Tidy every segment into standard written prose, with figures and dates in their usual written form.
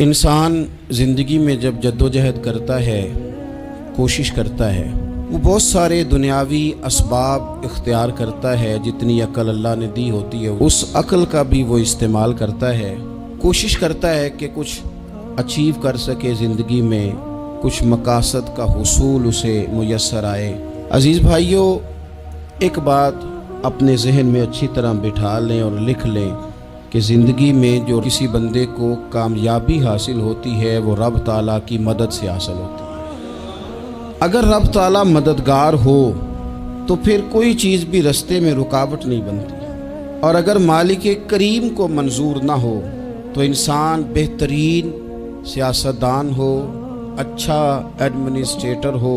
انسان زندگی میں جب جدوجہد کرتا ہے، کوشش کرتا ہے، وہ بہت سارے دنیاوی اسباب اختیار کرتا ہے۔ جتنی عقل اللہ نے دی ہوتی ہے اس عقل کا بھی وہ استعمال کرتا ہے، کوشش کرتا ہے کہ کچھ اچیو کر سکے زندگی میں، کچھ مقاصد کا حصول اسے میسر آئے۔ عزیز بھائیوں، ایک بات اپنے ذہن میں اچھی طرح بٹھا لیں اور لکھ لیں کہ زندگی میں جو کسی بندے کو کامیابی حاصل ہوتی ہے وہ رب تعالیٰ کی مدد سے حاصل ہوتی ہے۔ اگر رب تعالیٰ مددگار ہو تو پھر کوئی چیز بھی رستے میں رکاوٹ نہیں بنتی، اور اگر مالک کریم کو منظور نہ ہو تو انسان بہترین سیاستدان ہو، اچھا ایڈمنسٹریٹر ہو،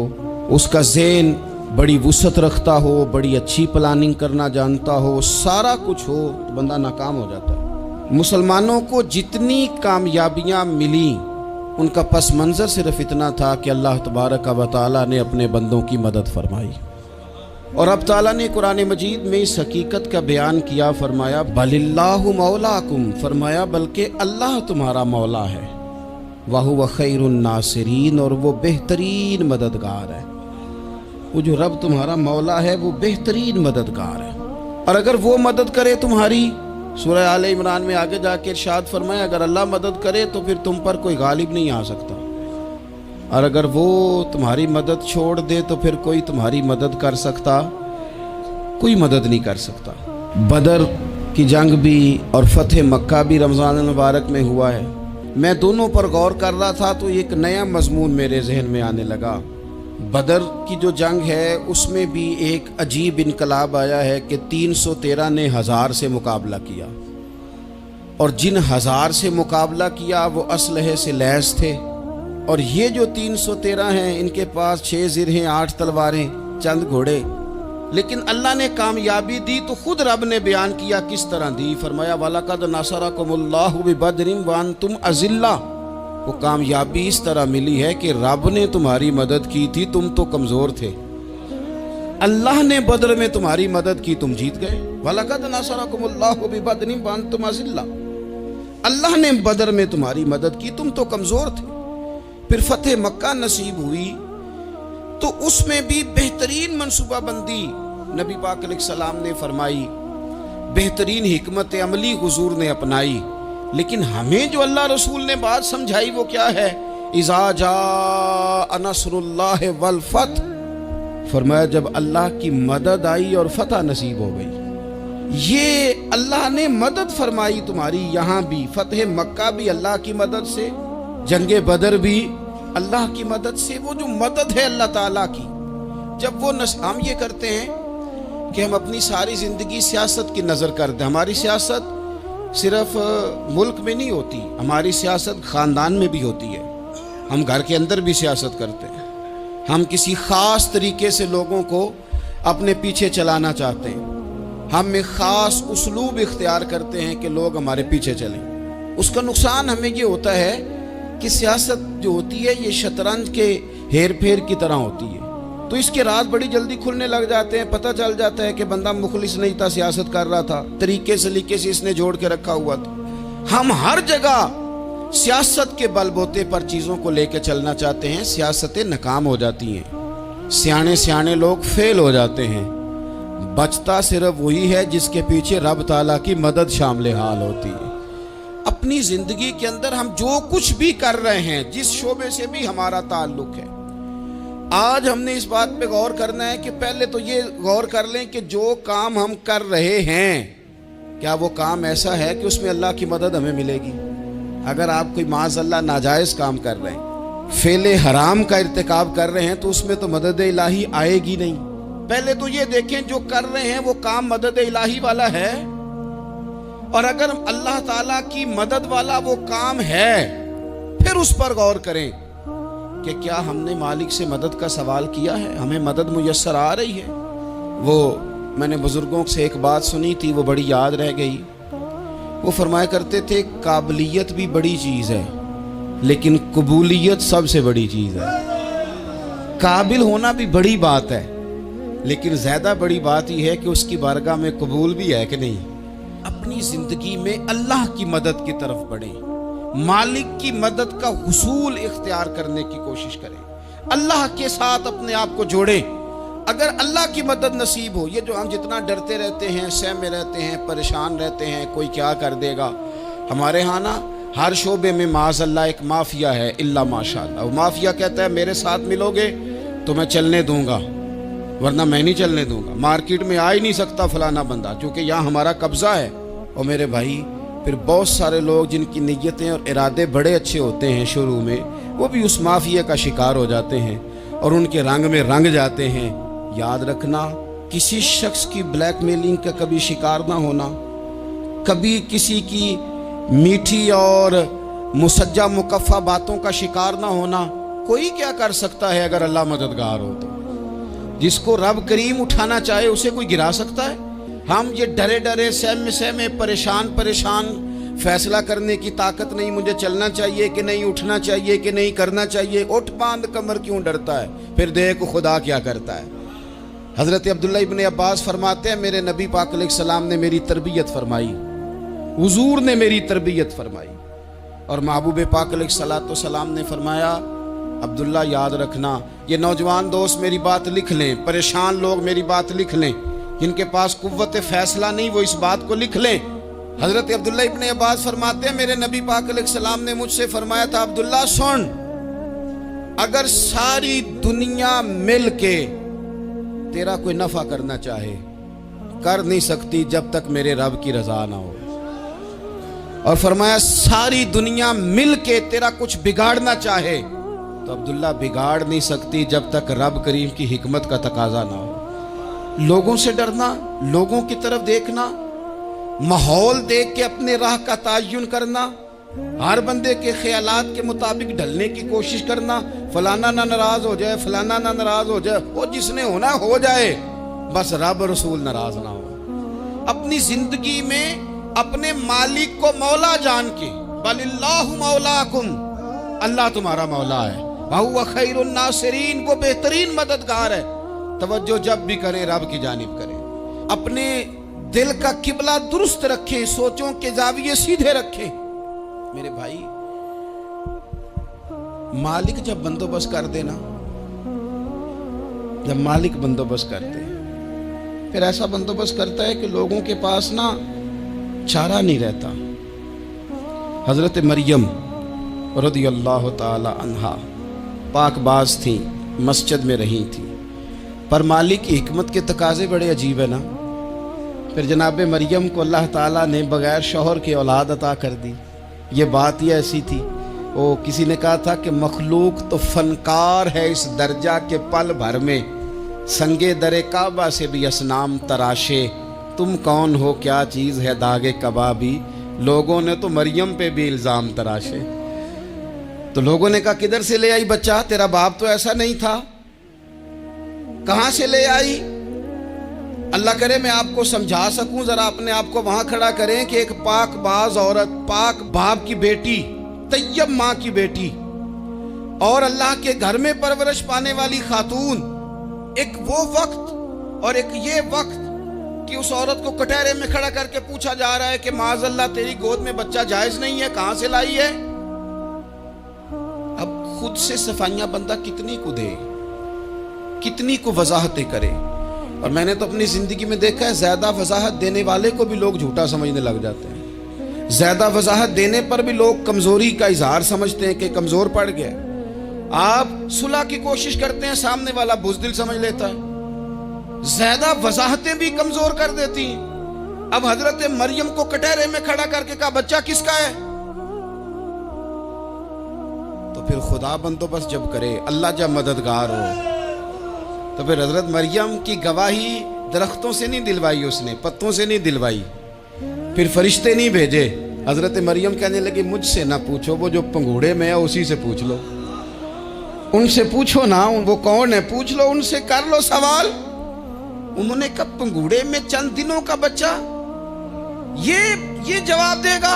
اس کا ذہن بڑی وسعت رکھتا ہو، بڑی اچھی پلاننگ کرنا جانتا ہو، سارا کچھ ہو، تو بندہ ناکام ہو جاتا ہے۔ مسلمانوں کو جتنی کامیابیاں ملیں ان کا پس منظر صرف اتنا تھا کہ اللہ تبارک و تعالیٰ نے اپنے بندوں کی مدد فرمائی، اور اب تعالیٰ نے قرآن مجید میں اس حقیقت کا بیان کیا، فرمایا بل اللہ مولاکم، فرمایا بلکہ اللہ تمہارا مولا ہے، وَهُوَ خَيْرُ النَّاصِرِينَ، اور وہ بہترین مددگار ہے۔ وہ جو رب تمہارا مولا ہے وہ بہترین مددگار ہے، اور اگر وہ مدد کرے تمہاری، سورہ آل عمران میں آگے جا کے ارشاد فرمایا اگر اللہ مدد کرے تو پھر تم پر کوئی غالب نہیں آ سکتا، اور اگر وہ تمہاری مدد چھوڑ دے تو پھر کوئی تمہاری مدد کر سکتا، کوئی مدد نہیں کر سکتا۔ بدر کی جنگ بھی اور فتح مکہ بھی رمضان المبارک میں ہوا ہے۔ میں دونوں پر غور کر رہا تھا تو ایک نیا مضمون میرے ذہن میں آنے لگا۔ بدر کی جو جنگ ہے اس میں بھی ایک عجیب انقلاب آیا ہے کہ 313 نے 1000 سے مقابلہ کیا، اور جن 1000 سے مقابلہ کیا وہ اسلحے سے لیس تھے، اور یہ جو 313 ہیں ان کے پاس 6 زرہیں، 8 تلواریں، چند گھوڑے، لیکن اللہ نے کامیابی دی تو خود رب نے بیان کیا کس طرح دی، فرمایا وَلَقَدْ نَصَرَكُمُ اللَّهُ بِبَدْرٍ وَأَنْتُمْ أَذِلَّةٌ۔ وہ کامیابی اس طرح ملی ہے کہ رب نے تمہاری مدد کی تھی، تم تو کمزور تھے، اللہ نے بدر میں تمہاری مدد کی، تم جیت گئے۔ وَلَقَدْ نَصَرَكُمُ اللَّهُ بِبَدْرٍ وَأَنْتُمْ أَذِلَّةٌ، اللہ نے بدر میں تمہاری مدد کی، تم تو کمزور تھے۔ پھر فتح مکہ نصیب ہوئی تو اس میں بھی بہترین منصوبہ بندی نبی پاک علیہ السلام نے فرمائی، بہترین حکمت عملی حضور نے اپنائی، لیکن ہمیں جو اللہ رسول نے بات سمجھائی وہ کیا ہے؟ اذا جاء نصر اللہ والفتح، فرمایا جب اللہ کی مدد آئی اور فتح نصیب ہو گئی۔ یہ اللہ نے مدد فرمائی تمہاری، یہاں بھی فتح مکہ بھی اللہ کی مدد سے، جنگ بدر بھی اللہ کی مدد سے۔ وہ جو مدد ہے اللہ تعالیٰ کی، جب وہ ہم یہ کرتے ہیں کہ ہم اپنی ساری زندگی سیاست کی نظر کر دیں، ہماری سیاست صرف ملک میں نہیں ہوتی، ہماری سیاست خاندان میں بھی ہوتی ہے، ہم گھر کے اندر بھی سیاست کرتے ہیں، ہم کسی خاص طریقے سے لوگوں کو اپنے پیچھے چلانا چاہتے ہیں، ہم ایک خاص اسلوب اختیار کرتے ہیں کہ لوگ ہمارے پیچھے چلیں۔ اس کا نقصان ہمیں یہ ہوتا ہے کہ سیاست جو ہوتی ہے یہ شطرنج کے ہیر پھیر کی طرح ہوتی ہے، تو اس کے راز بڑی جلدی کھلنے لگ جاتے ہیں، پتہ چل جاتا ہے کہ بندہ مخلص نہیں تھا، سیاست کر رہا تھا، طریقے سلیقے سے اس نے جوڑ کے رکھا ہوا تھا۔ ہم ہر جگہ سیاست کے بل بوتے پر چیزوں کو لے کے چلنا چاہتے ہیں، سیاستیں ناکام ہو جاتی ہیں، سیانے لوگ فیل ہو جاتے ہیں، بچتا صرف وہی ہے جس کے پیچھے رب تعالیٰ کی مدد شامل حال ہوتی ہے۔ اپنی زندگی کے اندر ہم جو کچھ بھی کر رہے ہیں، جس شعبے سے بھی ہمارا تعلق ہے، آج ہم نے اس بات پہ غور کرنا ہے کہ پہلے تو یہ غور کر لیں کہ جو کام ہم کر رہے ہیں کیا وہ کام ایسا ہے کہ اس میں اللہ کی مدد ہمیں ملے گی؟ اگر آپ کوئی معاذ اللہ ناجائز کام کر رہے ہیں، فعل حرام کا ارتکاب کر رہے ہیں، تو اس میں تو مدد الہی آئے گی نہیں۔ پہلے تو یہ دیکھیں جو کر رہے ہیں وہ کام مدد الہی والا ہے، اور اگر اللہ تعالیٰ کی مدد والا وہ کام ہے پھر اس پر غور کریں کہ کیا ہم نے مالک سے مدد کا سوال کیا ہے، ہمیں مدد میسر آ رہی ہے۔ وہ میں نے بزرگوں سے ایک بات سنی تھی، وہ بڑی یاد رہ گئی۔ وہ فرمایا کرتے تھے قابلیت بھی بڑی چیز ہے لیکن قبولیت سب سے بڑی چیز ہے۔ قابل ہونا بھی بڑی بات ہے لیکن زیادہ بڑی بات یہ ہے کہ اس کی بارگاہ میں قبول بھی ہے کہ نہیں۔ اپنی زندگی میں اللہ کی مدد کی طرف بڑھیں، मालिक की मदद का हुसूल इख्तियार करने की कोशिश करें, अल्लाह के साथ अपने आप को जोड़ें। अगर अल्लाह की मदद नसीब हो, ये जो हम जितना डरते रहते हैं, सहमे रहते हैं, परेशान रहते हैं, कोई क्या कर देगा, हमारे यहाँ ना हर शोबे में माज़अल्लाह एक माफिया है, इल्ला माशाअल्लाह। वो माफिया कहता है मेरे साथ मिलोगे तो मैं चलने दूंगा, वरना मैं नहीं चलने दूंगा। मार्केट में आ ही नहीं सकता फलाना बंदा, क्योंकि यहाँ हमारा कब्जा है। और मेरे भाई, फिर बहुत सारे लोग जिनकी नीयतें और इरादे बड़े अच्छे होते हैं शुरू में, वो भी उस माफिया का शिकार हो जाते हैं और उनके रंग में रंग जाते हैं। याद रखना, किसी शख्स की ब्लैकमेलिंग का कभी शिकार ना होना, कभी किसी की मीठी और मुसज्जा मुकफ़ा बातों का शिकार ना होना। कोई क्या कर सकता है अगर अल्लाह मददगार हो तो? जिसको रब करीम उठाना चाहे उसे कोई गिरा सकता है? हम ये डरे डरे सहमे सहमे परेशान फैसला करने की ताकत नहीं, मुझे चलना चाहिए कि नहीं, उठना चाहिए कि नहीं, करना चाहिए। उठ बांध कमर क्यों डरता है? फिर देख खुदा क्या करता है। हज़रत अब्दुल्ला इब्न अब्बास फरमाते हैं, मेरे नबी पाक अलैहिस्सलाम ने मेरी तरबियत फरमाई, हुजूर ने मेरी तरबियत फरमाई। और महबूब पाक अलैहिस्सलाम ने फरमाया, अब्दुल्ला याद रखना, ये नौजवान दोस्त मेरी बात लिख लें, परेशान लोग मेरी बात लिख लें, जिनके पास कुव्वत फैसला नहीं वो इस बात को लिख लें। हज़रत अब्दुल्ला इब्न अब्बास फरमाते हैं, मेरे नबी पाक अलैहिस्सलाम ने मुझसे फरमाया था, अब्दुल्ला सुन, अगर सारी दुनिया मिल के तेरा कोई नफ़ा करना चाहे, कर नहीं सकती जब तक मेरे रब की रज़ा ना हो। और फरमाया सारी दुनिया मिल के तेरा कुछ बिगाड़ना चाहे तो अब्दुल्ला बिगाड़ नहीं सकती जब तक रब करीम की हिकमत का तकाजा ना हो। लोगों से डरना, लोगों की तरफ देखना, माहौल देख के अपने राह का तयन करना, हर बंदे के ख्यालात के मुताबिक ढलने की कोशिश करना, फलाना ना नाराज हो जाए, फलाना ना नाराज हो जाए, वो जिसने होना हो जाए, बस रब रसूल नाराज ना हो। अपनी जिंदगी में अपने मालिक को मौला जान के, बलिल्लाहु मौलाकुम, अल्लाह तुम्हारा मौला है, वहुव खैरुन नासिरीन, वो बेहतरीन मददगार है। तवज्जो जब भी करें रब की जानिब करें, अपने दिल का किबला दुरुस्त रखें, सोचों के जाविये सीधे रखें। मेरे भाई, मालिक जब बंदोबस्त कर देना, जब मालिक बंदोबस्त करते हैं, फिर ऐसा बंदोबस्त करता है कि लोगों के पास ना चारा नहीं रहता। हज़रत मरियम रज़ियल्लाहु ताला अन्हा पाकबाज थी, मस्जिद में रही थी, पर मालिक की हिकमत के तकाजे बड़े अजीब है ना। फिर जनाब मरियम को अल्लाह ताला ने बग़ैर शौहर के औलाद अता कर दी। ये बात ही ऐसी थी, वो किसी ने कहा था कि मखलूक तो फनकार है इस दर्जा के पल भर में, संगे दरे काबा से भी असनाम तराशे, तुम कौन हो क्या चीज़ है दागे कबाबी। लोगों ने तो मरियम पे भी इल्ज़ाम तराशे। तो लोगों ने कहा किधर से ले आई बच्चा, तेरा बाप तो ऐसा नहीं था, कहां से ले आई? अल्लाह करे मैं आपको समझा सकूं, जरा अपने आप को वहां खड़ा करें कि एक पाक बाज औरत, पाक बाप की बेटी, तैयब माँ की बेटी और अल्लाह के घर में परवरिश पाने वाली खातून, एक वो वक्त और एक ये वक्त कि उस औरत को कटहरे में खड़ा करके पूछा जा रहा है कि माज़अल्लाह तेरी गोद में बच्चा जायज नहीं है, कहां से लाई है? अब खुद से सफाइयां बंदा कितनी को दे, कितनी को वजाहतें करे। और मैंने तो अपनी जिंदगी में देखा है, ज्यादा वजाहत देने वाले को भी लोग झूठा समझने लग जाते हैं। ज्यादा वजाहत देने पर भी लोग कमजोरी का इजहार समझते हैं कि कमजोर पड़ गया। आप सुलह की कोशिश करते हैं, सामने वाला बुज़दिल समझ लेता है। ज्यादा वजाहतें भी कमजोर कर देती हैं। अब हजरत मरियम को कटहरे में खड़ा करके कहा बच्चा किसका है? तो फिर खुदा बंदोबस्त जब करे, अल्लाह जब मददगार हो, तो फिर हजरत मरियम की गवाही दरख्तों से नहीं दिलवाई, उसने पत्तों से नहीं दिलवाई, फिर फरिश्ते नहीं भेजे। हजरत मरियम कहने लगी मुझसे ना पूछो, वो जो पंगूड़े में है उसी से पूछ लो, उनसे पूछो ना, वो कौन है पूछ लो, उनसे कर लो सवाल। उन्होंने कहा पंगूड़े में चंद दिनों का बच्चा, ये जवाब देगा?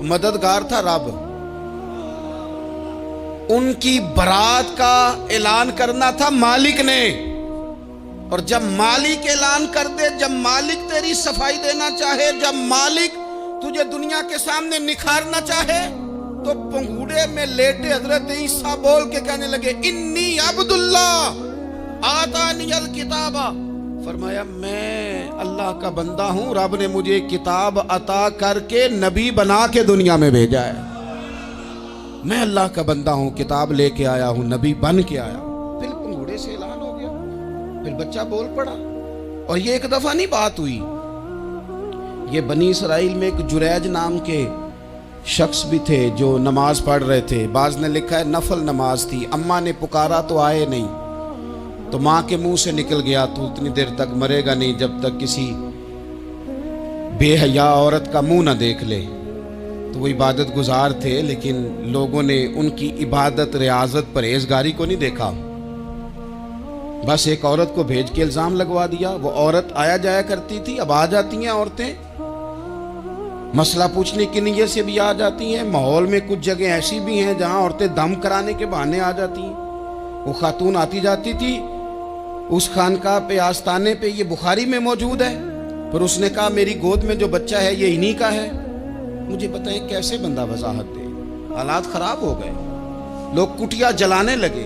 मददगार था रब। उनकी बरात का ऐलान करना था मालिक ने, और जब मालिक ऐलान कर दे, जब मालिक तेरी सफाई देना चाहे, जब मालिक तुझे दुनिया के सामने निखारना चाहे, तो पंगूड़े में लेटे हजरत ईसा बोल के कहने लगे, इन्नी अब्दुल्लाह आतानियल किताबा। फरमाया मैं अल्लाह का बंदा हूं, रब ने मुझे किताब अता करके नबी बना के दुनिया में भेजा है। मैं अल्लाह का बंदा हूं, किताब लेके आया हूं, नबी बन के आया। फिर पंगूड़े से ऐलान हो गया, फिर बच्चा बोल पड़ा। और ये एक दफा नहीं बात हुई, ये बनी इसराइल में एक जुरैज नाम के शख्स भी थे जो नमाज पढ़ रहे थे। बाज ने लिखा है नफल नमाज थी, अम्मा ने पुकारा तो आए नहीं, तो माँ के मुंह से निकल गया तू उतनी देर तक मरेगा नहीं जब तक किसी बेहया औरत का मुंह ना देख ले। तो वो इबादत गुजार थे, लेकिन लोगों ने उनकी इबादत, रियाजत, परहेजगारी को नहीं देखा। बस एक औरत को भेज के इल्ज़ाम लगवा दिया। वो औरत आया जाया करती थी, अब आ जाती हैं औरतें, मसला पूछने की नीयत से भी आ जाती हैं। माहौल में कुछ जगह ऐसी भी हैं जहां औरतें दम कराने के बहाने आ जाती हैं। वो खातून आती जाती थी उस खानका पे, आस्ताने पे, ये बुखारी में मौजूद है। पर उसने कहा मेरी गोद में जो बच्चा है ये इन्हीं का है। मुझे बताएं कैसे बंदा वजाहत दे। हालात खराब हो गए, लोग कुटिया जलाने लगे,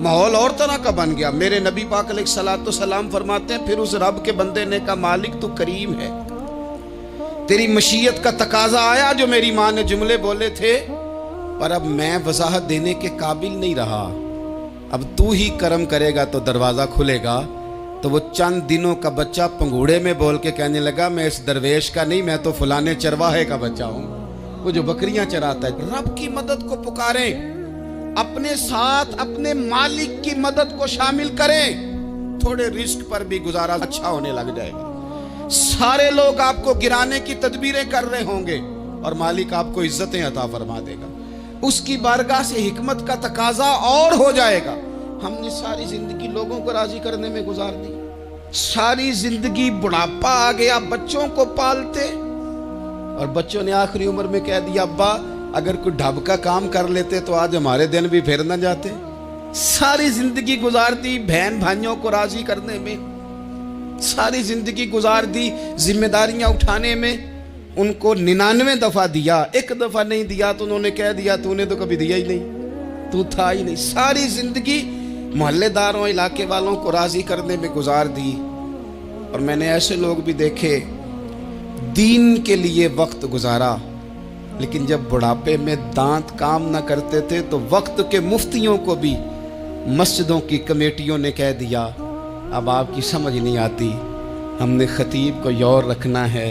माहौल और तरह का बन गया। मेरे नबी पाक अलैहिस्सलाम फरमाते हैं फिर उस रब के बंदे ने कहा मालिक तू करीम है, तेरी मशीयत का तकाजा आया जो मेरी माँ ने जुमले बोले थे, पर अब मैं वजाहत देने के काबिल नहीं रहा। अब तू ही करम करेगा तो दरवाज़ा खुलेगा। तो वो चंद दिनों का बच्चा पंगूड़े में बोल के कहने लगा मैं इस दरवेश का नहीं, मैं तो फलाने चरवाहे का बच्चा हूँ, वो जो बकरियां चराता है। रब की मदद को पुकारें, अपने साथ अपने मालिक की मदद को शामिल करें, थोड़े रिस्क पर भी गुजारा अच्छा होने लग जाएगा। सारे लोग आपको गिराने की तदबीरें कर रहे होंगे और मालिक आपको इज्जतें अता फरमा देगा। उसकी बारगाह से हिकमत का तकाजा और हो जाएगा। हमने सारी जिंदगी लोगों को राजी करने में गुजार दी, सारी जिंदगी बुढ़ापा आ गया बच्चों को पालते, और बच्चों ने आखिरी उम्र में कह दिया अब्बा अगर कोई ढब का काम कर लेते तो आज हमारे दिन भी फिर न जाते। सारी जिंदगी गुजार दी बहन भाइयों को राजी करने में, सारी जिंदगी गुजार दी जिम्मेदारियां उठाने में। उनको 99 दफा दिया, एक दफा नहीं दिया तो उन्होंने कह दिया तूने तो कभी दिया ही नहीं, तू था ही नहीं। सारी जिंदगी मोहल्लेदारों, इलाके वालों को राजी करने में गुजार दी। और मैंने ऐसे लोग भी देखे दीन के लिए वक्त गुजारा, लेकिन जब बुढ़ापे में दांत काम न करते थे तो वक्त के मुफ्तियों को भी मस्जिदों की कमेटियों ने कह दिया अब आपकी समझ नहीं आती, हमने खतीब को यौर रखना है,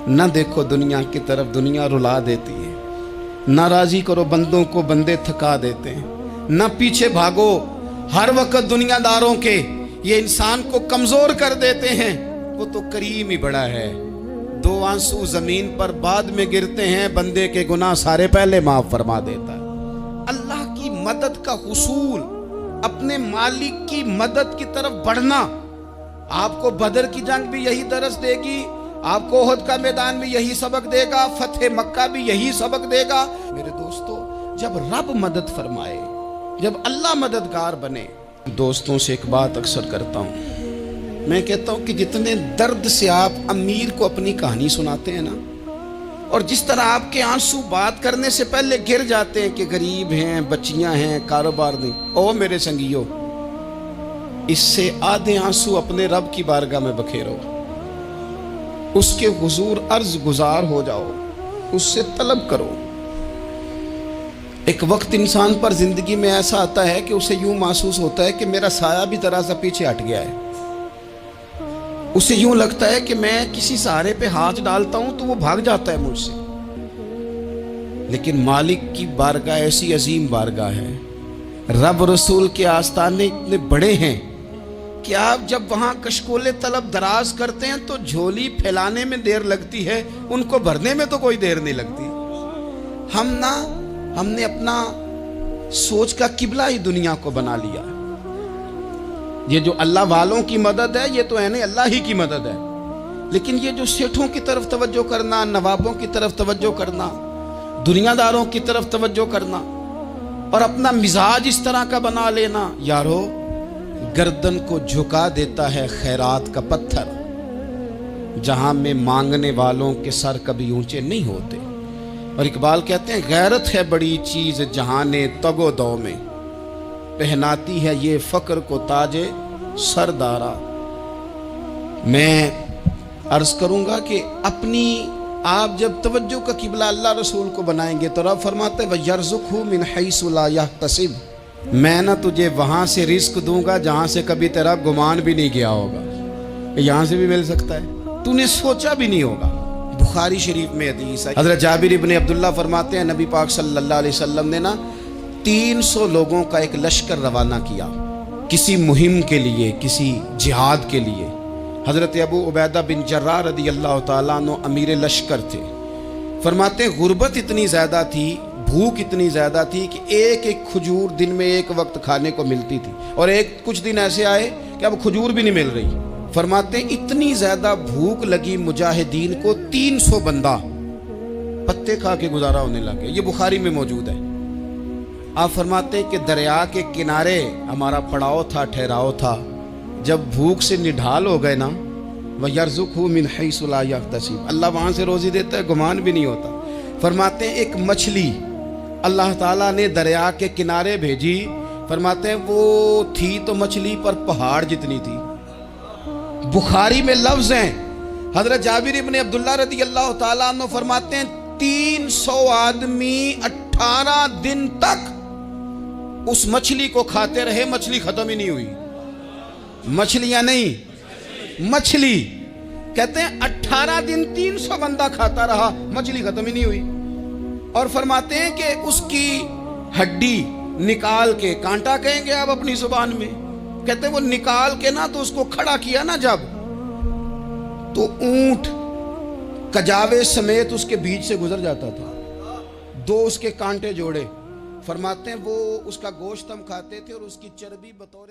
न देखो दुनिया की तरफ, दुनिया रुला देती है, न राजी करो बंदों को, बंदे थका देते हैं, न पीछे भागो हर वक्त दुनियादारों के, ये इंसान को कमज़ोर कर देते हैं। वो तो करीम ही बड़ा है, 2 आंसू ज़मीन पर बाद में गिरते हैं, बंदे के गुनाह सारे पहले माफ़ फरमा देता है। अल्लाह की मदद का हुसूल, अपने मालिक की मदद की तरफ बढ़ना। आपको बदर की जंग भी यही दरस देगी, आपको ओहद का मैदान भी यही सबक देगा, फतेह मक्का भी यही सबक देगा। मेरे दोस्तों, जब रब मदद फरमाए, जब अल्लाह मददगार बने। दोस्तों से एक बात अक्सर करता हूँ, मैं कहता हूँ कि जितने दर्द से आप अमीर को अपनी कहानी सुनाते हैं ना, और जिस तरह आपके आंसू बात करने से पहले गिर जाते हैं कि गरीब हैं, बच्चियां हैं, कारोबार नहीं, ओ मेरे संगियों, इससे आधे आंसू अपने रब की बारगाह में बखेरो, उसके हुजूर अर्ज गुजार हो जाओ, उससे तलब करो। एक वक्त इंसान पर जिंदगी में ऐसा आता है कि उसे यूं महसूस होता है कि मेरा साया भी जरा सा पीछे हट गया है। उसे यूं लगता है कि मैं किसी सहारे पे हाथ डालता हूं तो वो भाग जाता है मुझसे। लेकिन मालिक की बारगाह ऐसी अजीम बारगाह है, रब रसूल के आस्ताने इतने बड़े हैं कि आप जब वहां कशकोले तलब दराज करते हैं तो झोली फैलाने में देर लगती है, उनको भरने में तो कोई देर नहीं लगती। हमने अपना सोच का किबला ही दुनिया को बना लिया। ये जो अल्लाह वालों की मदद है, ये तो है नहीं, अल्लाह ही की मदद है। लेकिन ये जो सेठों की तरफ तवज्जो करना, नवाबों की तरफ तवज्जो करना, दुनियादारों की तरफ तवज्जो करना और अपना मिजाज इस तरह का बना लेना, यारो गर्दन को झुका देता है खैरात का पत्थर, जहां में मांगने वालों के सर कभी ऊंचे नहीं होते। اور اقبال کہتے ہیں غیرت ہے بڑی چیز جہانے تگو دو میں، پہناتی ہے یہ فقر کو تاج سردارا۔ میں عرض کروں گا کہ اپنی آپ جب توجہ کا قبلہ اللہ رسول کو بنائیں گے تو رب فرماتے ہیں وَيَرْزُقْهُ مِنْ حَيْثُ لَا يَحْتَسِبُ، میں نہ تجھے وہاں سے رزق دوں گا جہاں سے کبھی تیرا گمان بھی نہیں گیا ہوگا، یہاں سے بھی مل سکتا ہے، تو نے سوچا بھی نہیں ہوگا۔ بخاری شریف میں حدیث ہے، حضرت جابر ابن عبداللہ فرماتے ہیں نبی پاک صلی اللہ علیہ وسلم نے نا 300 لوگوں کا ایک لشکر روانہ کیا کسی مہم کے لیے، کسی جہاد کے لیے۔ حضرت ابو عبیدہ بن جراح رضی اللہ تعالیٰ عنہ امیر لشکر تھے۔ فرماتے ہیں غربت اتنی زیادہ تھی، بھوک اتنی زیادہ تھی کہ ایک ایک کھجور دن میں ایک وقت کھانے کو ملتی تھی، اور کچھ دن ایسے آئے کہ اب کھجور بھی نہیں مل رہی۔ فرماتے ہیں اتنی زیادہ بھوک لگی مجاہدین کو، 300 بندہ پتے کھا کے گزارا ہونے لگے۔ یہ بخاری میں موجود ہے۔ آپ فرماتے ہیں کہ دریا کے کنارے ہمارا پڑاؤ تھا، ٹھہراؤ تھا، جب بھوک سے نڈھال ہو گئے نا وَيَرْزُقْهُ مِنْ حَيْثُ لَا يَحْتَسِبُ، اللہ وہاں سے روزی دیتا ہے، گمان بھی نہیں ہوتا۔ فرماتے ہیں ایک مچھلی اللہ تعالیٰ نے دریا کے کنارے بھیجی، فرماتے ہیں وہ تھی تو مچھلی پر پہاڑ جتنی تھی۔ بخاری میں لفظ ہیں، حضرت جابر ابن عبداللہ رضی اللہ تعالیٰ عنہ فرماتے ہیں 300 آدمی 18 دن تک اس مچھلی کو کھاتے رہے، مچھلی ختم ہی نہیں ہوئی۔ مچھلیاں نہیں، مچھلی کہتے ہیں 18 دن 300 بندہ کھاتا رہا، مچھلی ختم ہی نہیں ہوئی۔ اور فرماتے ہیں کہ اس کی ہڈی نکال کے، کانٹا کہیں گے آپ اپنی زبان میں، کہتے ہیں وہ نکال کے نا تو اس کو کھڑا کیا نا جب، تو اونٹ کجاوے سمیت اس کے بیچ سے گزر جاتا تھا، 2 اس کے کانٹے جوڑے۔ فرماتے ہیں وہ اس کا گوشت ہم کھاتے تھے اور اس کی چربی بطور